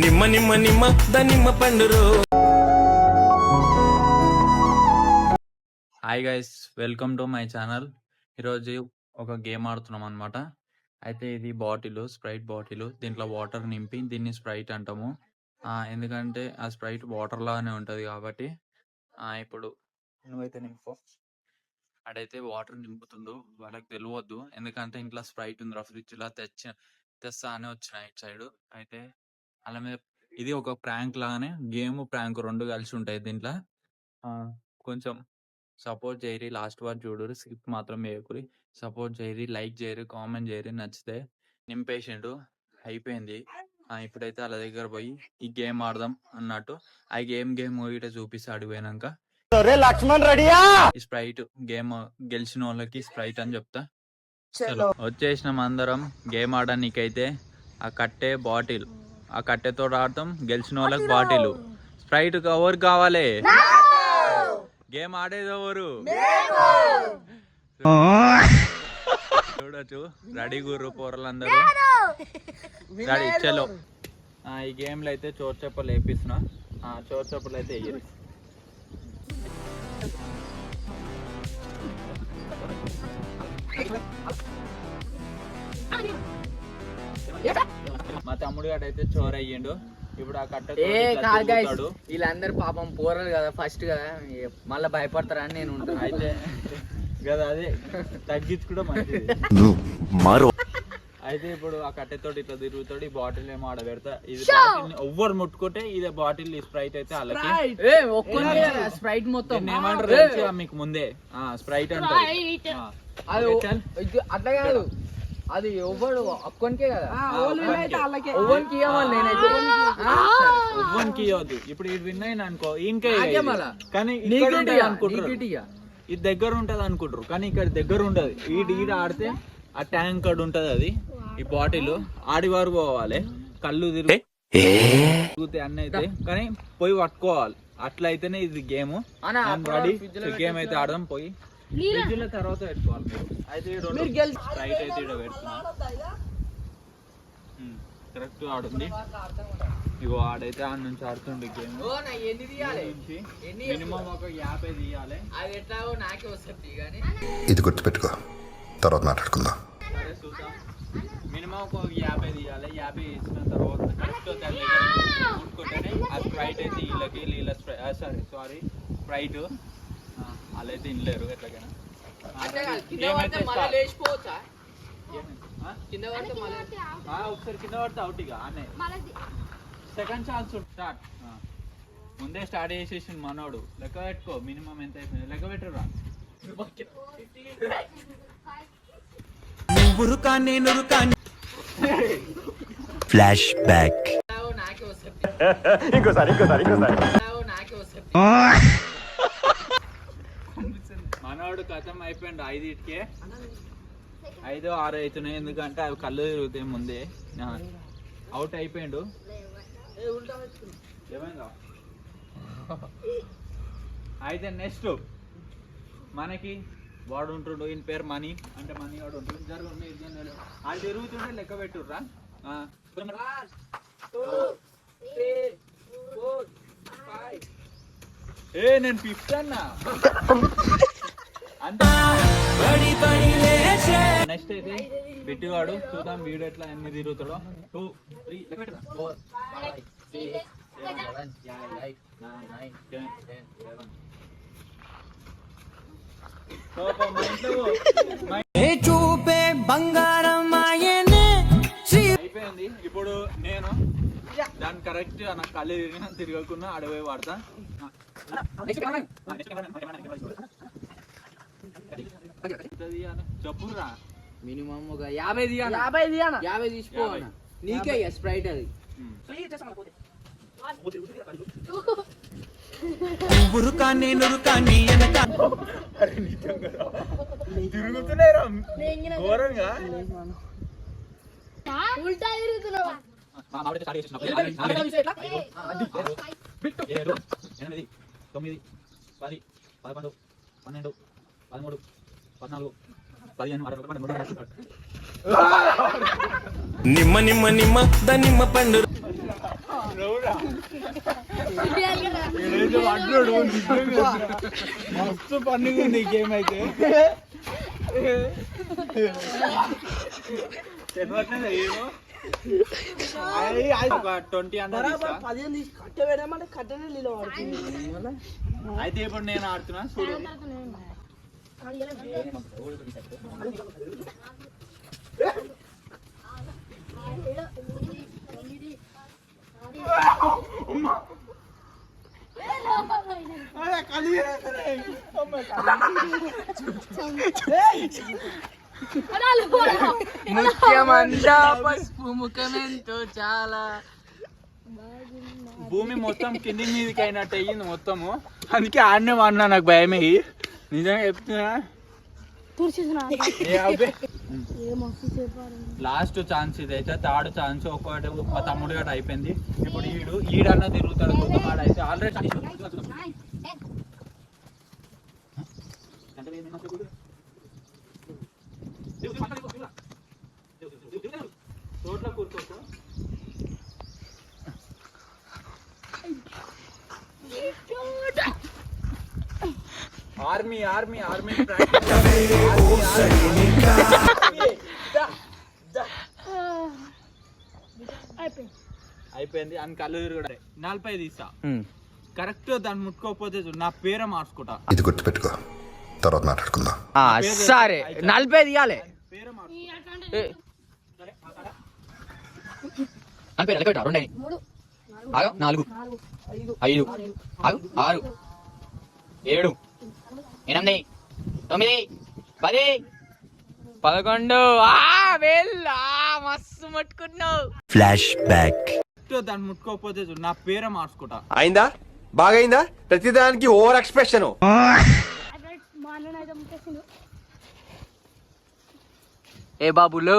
నిమ్మ నిమ్మ నిమ్మ దానిమ్మ పండురో. Hi guys, welcome to my channel. ఈరోజు ఒక గేమ్ ఆడుతున్నాం అనమాట. అయితే ఇది బాటిల్, స్ప్రైట్ బాటిల్. దీంట్లో వాటర్ నింపి దీన్ని స్ప్రైట్ అంటాము. ఎందుకంటే ఆ స్ప్రైట్ వాటర్ లాగానే ఉంటుంది కాబట్టి. ఇప్పుడు నువ్వైతే నింపు. అడైతే వాటర్ నింపుతుండు, వాళ్ళకి తెలియవద్దు. ఎందుకంటే ఇంట్లో స్ప్రైట్ ఉంది, ఫ్రిడ్జ్ లా తెస్తా అని వచ్చిన ఇటు సైడ్. అయితే అలా మీద ఇది ఒక ప్రాంక్ లాగానే, గేమ్ ప్రాంక్ రెండు కలిసి ఉంటాయి దీంట్లో. కొంచెం సపోర్ట్ చేయరి, లాస్ట్ వరకు చూడరు, స్కిప్ మాత్రం చేయకూరి. సపోర్ట్ చేయరి, లైక్ చేయరి, కామెంట్ చేయరి. నచ్చితే నింపేసిండు, అయిపోయింది. ఇప్పుడైతే వాళ్ళ దగ్గర పోయి ఈ గేమ్ ఆడదాం అన్నట్టు. ఆ గేమ్ ఇట చూపిస్తే అడిగిపోయినాక ఈ స్ప్రైట్ గేమ్ గెలిచిన వాళ్ళకి స్ప్రైట్ అని చెప్తా. చలో వచ్చేసినాం అందరం గేమ్ ఆడడానికైతే. ఆ కట్టే బాటిల్, ఆ కట్టెతో ఆడతాం. గెలిచిన వాళ్ళకి బాటిల్. స్ప్రైట్ ఎవరు కావాలి? గేమ్ ఆడేది ఎవరు? చూడొచ్చు, రెడీ గుర్రు పోరలందరూ రెడీ. చలో ఈ గేమ్ లో అయితే చోరు చెప్పలు వేపిస్తున్నా. చోరు చెప్పలు అయితే వేయరు. మా తమ్ముడు గారు అయితే చోరు అయ్యిండు. ఇప్పుడు ఆ కట్ట వీళ్ళందరూ పాపం పోరలు కదా, ఫస్ట్ కదా, మళ్ళీ భయపడతారని నేను ఉంటాను. అయితే కదా అదే తగ్గించుకుంటే మంచిది. అయితే ఇప్పుడు ఆ కట్టెతోటి ఇట్లా తిరుగుతాడు. ఈ బాటిల్ ఏమో ఆడ పెడతా. ఇది ఎవ్వరు ముట్టుకుంటే ఇదే బాటిల్ స్ప్రైట్ అయితే వాళ్ళకి. స్ప్రైట్ మొత్తం ఏమంటారు తెలుసా మీకు ముందే? స్ప్రైట్ అంటారు. అట్లా కాదు, అది ఎవ్వడు అక్కనికే కదా, ఎవ్వరికి ఇవ్వాలి. ఎవ్వరికి ఇవ్వద్దు. ఇప్పుడు ఇది విన్నాయి అనుకో, ఇంకే కానీ అనుకుంటారు ఇది దగ్గర ఉంటది అనుకుంటారు, కానీ ఇక్కడ దగ్గర ఉండదు. ఈడ ఆడితే ఆ ట్యాంక్ కార్డ్ ఉంటది, అది ఈ బాటిల్ ఆడి వారు పోవాలి. కళ్ళు తిరుగుతాయి అన్నీ అయితే, కానీ పోయి పట్టుకోవాలి. అట్లా అయితేనే ఇది గేమ్. రెడీ, గేమ్ అయితే ఆడదాం. పోయి ఫ్రిడ్జ్ లో తర్వాత పెట్టుకోవాలి. అయితే స్ప్రైట్ అయితే ఇక్కడ పెడుతున్నా. కరెక్ట్ ఆడుంది. ఇగో ఆడైతే ఆడ నుంచి ఆడుతుండే గేమ్. మినిమం ఒక 50 తీయాలి. ఇది గుర్తుపెట్టుకో, తర్వాత మాట్లాడుకుందాం. సరే చూద్దాం. మినిమం ఒక 50 తీయాలి. 50 ఇచ్చిన తర్వాత కరెక్ట్ ముట్టుకుంటేనే ఆ స్ప్రైట్ అయితే వీళ్ళకి సారీ స్ప్రైట్ వాళ్ళైతే ఇనలేరు ఎట్లాగైనా. ఒకసారి కింద పడితే అవుట్. ఇక ఆనే సెకండ్ ఛాన్స్ స్టార్ట్. ముందే స్టార్ట్ చేసేసి మనోడు. లెక్క పెట్టుకో, మినిమం ఎంత అయిపోయింది లెక్క పెట్టురా. Flash back. ఇంకోసారి మనోడు కథం అయిపోయింది. 5కే 5, 6 అవుతున్నాయి. ఎందుకంటే అవి కళ్ళు తిరుగుతాయి ముందే. అవుట్ అయిపోయిండు. ఏమైందా? అయితే నెక్స్ట్ మనకి వాడు ఉంటుండు. ఈయన పేరు మనీ, అంటే మనీ వాడు ఉంటుంది. జరుగుతుంది అది తిరుగుతుంటే లెక్క పెట్టుర్రా. నేను 5th అన్నా. నెక్స్ట్ అయితే బిట్టుగాడు. చూద్దాం వీడియో ఎట్లా ఎన్ని తిరుగుతాడో. 2, 3 4 5 6 7 8 9 10 11. చూపే బంగారం అయిపోయింది. ఇప్పుడు నేను దాన్ని కరెక్ట్ నాకు కళ్ళు తిరగకుండా అడవి వాడతా. చెప్పురా. మినిమం ఒక 50 తీయాలి. 50 తీసుకోవాలి. నీకే స్ప్రైట్ అది. తిరుగుతున్నారా ఘోరంగా? ఉల్టా తిరుగుతున్నావా? 7 8 9 10 11 12 13 14 15 16 17 నిమ్మ నిమ్మ నిమ్మ దానిమ్మ పండు మస్తు పండుగ ఉంది ఈ గేమ్ అయితే. ఒక 20 అయితే ఇప్పుడు నేను ఆడుతున్నా చూడు. ముఖ్యమంతా పసుపు ముఖమెంతో చాలా భూమి మొత్తం కింది మీదకి అయినట్టు అయ్యింది మొత్తము. అందుకే ఆడనే వాడినా, నాకు భయమే. నిజంగా చెప్తున్నా. లాస్ట్ ఛాన్స్ ఇదైతే, థర్డ్ ఛాన్స్. ఒకటి మా తమ్ముడు గట్ట అయిపోయింది. ఇప్పుడు ఈడన్నా తిరుగుతాడు కొత్త మాట అయితే. ఆల్రెడీ చోట్ల కూర్చోకు. ఆర్మీ ఆర్మీ ఆర్మీ అయిపోయింది. అని కళ్ళు కూడా 40 తీసా. కరెక్ట్ దాన్ని ముట్టుకోకపోతే నా పేరే మార్చుకుంటా. ఇది గుర్తుపెట్టుకో, తర్వాత మాట్లాడుకుందాం. సరే 40 తీయాలి. పేరే మార్చుకుంటా. 40 2 4 5 6 7 8 9 10 11. మస్తు పట్టుకున్నావు. Flashback. దాన్ని ముట్టుకోకపోతే నా పేరే మార్చుకుంటా. అయిందా? బాగైందా? ప్రతిదానికి ఓవర్ ఎక్స్ప్రెషన్. ఏ బాబులు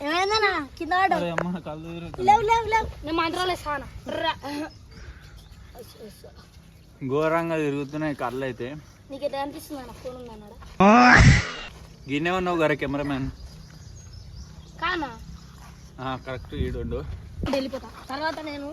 ఏమైందన్నా కింద నేను మంత్రాలు ఇస్తాను. ఘోరంగా తిరుగుతున్నాయి కళ్ళు అయితే. నీకు ఎట్లా అనిపిస్తుంది అన్న? ఫోన్ ఉందన్నాడు గిన్నె ఉన్నావు గారు కెమెరామెన్. కానా కరెక్ట్ ఈడుండు. వెళ్ళిపోతా. తర్వాత నేను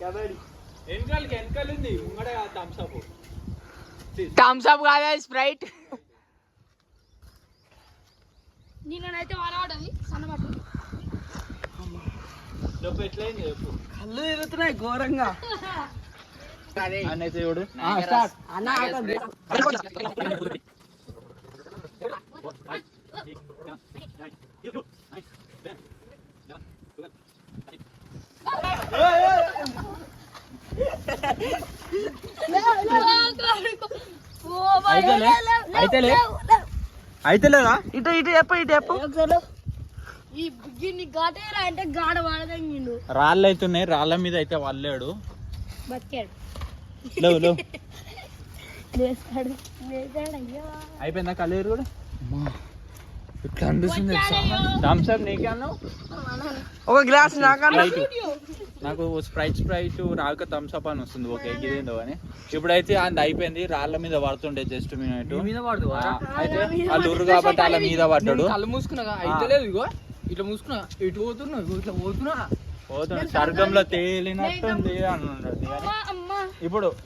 లేవాలి. వెనకాల ఉంది ముంగడే థమ్స్ అప్ కాదా, స్ప్రైట్. నేనైతే వాడవాలి సన్నమాట. చెప్పు ఎట్లయింది చెప్పు. కళ్ళు తిరుగుతున్నాయి ఘోరంగా. అన్నైతే చూడు. అయితేలేదా? ఇటు చెప్పు. ఈ గిన్ని గాటేరా అంటే గాడ వాడదంగిండు. రాళ్ళు అవుతున్నాయి. రాళ్ళ మీద అయితే వాళ్ళాడు. బతికాడు. లేవు లేస్తాడు అయ్యో. అయిపోయిందా కలేరు కూడా? ఇట్లా అనిపిస్తుంది. థమ్స్ అప్ నీకే అన్నావు. ఒక గ్లాస్ నాకన్నా. నాకు స్ప్రైట్ రాక థమ్స్ అప్ అని వస్తుంది. ఓకే ఇదేందో అని. ఇప్పుడైతే అది అయిపోయింది. రాళ్ళ మీద పడుతుండే జస్ట్ మినిట్ మీద పడదు. అయితే వాళ్ళు ఉర్రు కాబట్టి వాళ్ళ మీద పడ్డాడు. కళ్ళు మూసుకున్నా అయితలేదు. ఇగో ఇట్లా మూసుకున్నా. ఇటు పోతున్నావు, ఇట్లా పోతున్నా. స్వర్గంలో తేలినట్టుంది అని ఉన్నది.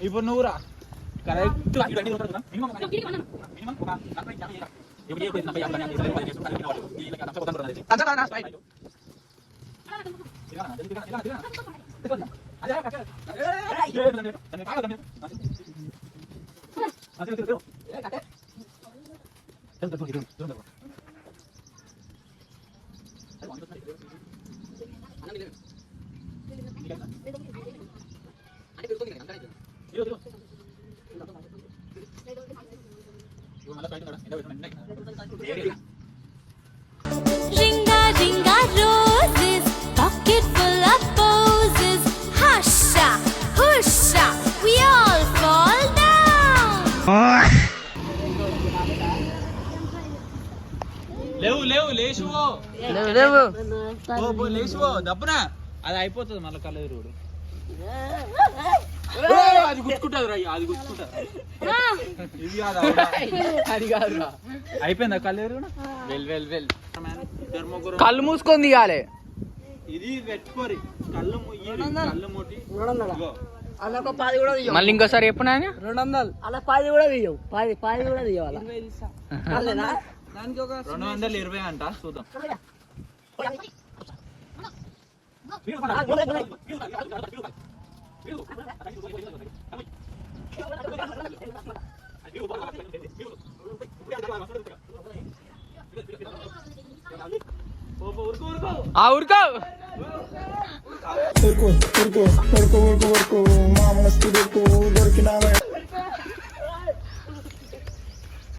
ఇప్పుడు నువ్వు రా. కరెక్ట్ లేచిపో దప్పునా అది అయిపోతుంది మళ్ళీ కళ్ళు అది గుచ్చుకుంటుంది రా అది గుచ్చుకుంటుంది ఇది కాదు అది కాదురా అయిపోయిందా కళ్ళు కళ్ళు మూసుకొని దిగాలి. ఇది పెట్టుకోరి కళ్ళు కళ్ళు మూటి అలా ఒక 10 కూడా తీయవు. మళ్ళీ ఇంకోసారి చెప్పు నాయన. 200 అలా 10 కూడా తీయవు. 10 కూడా తీయవాలా? 220 అంట చూద్దాం. ఉరుకో Urco, mamas tudo com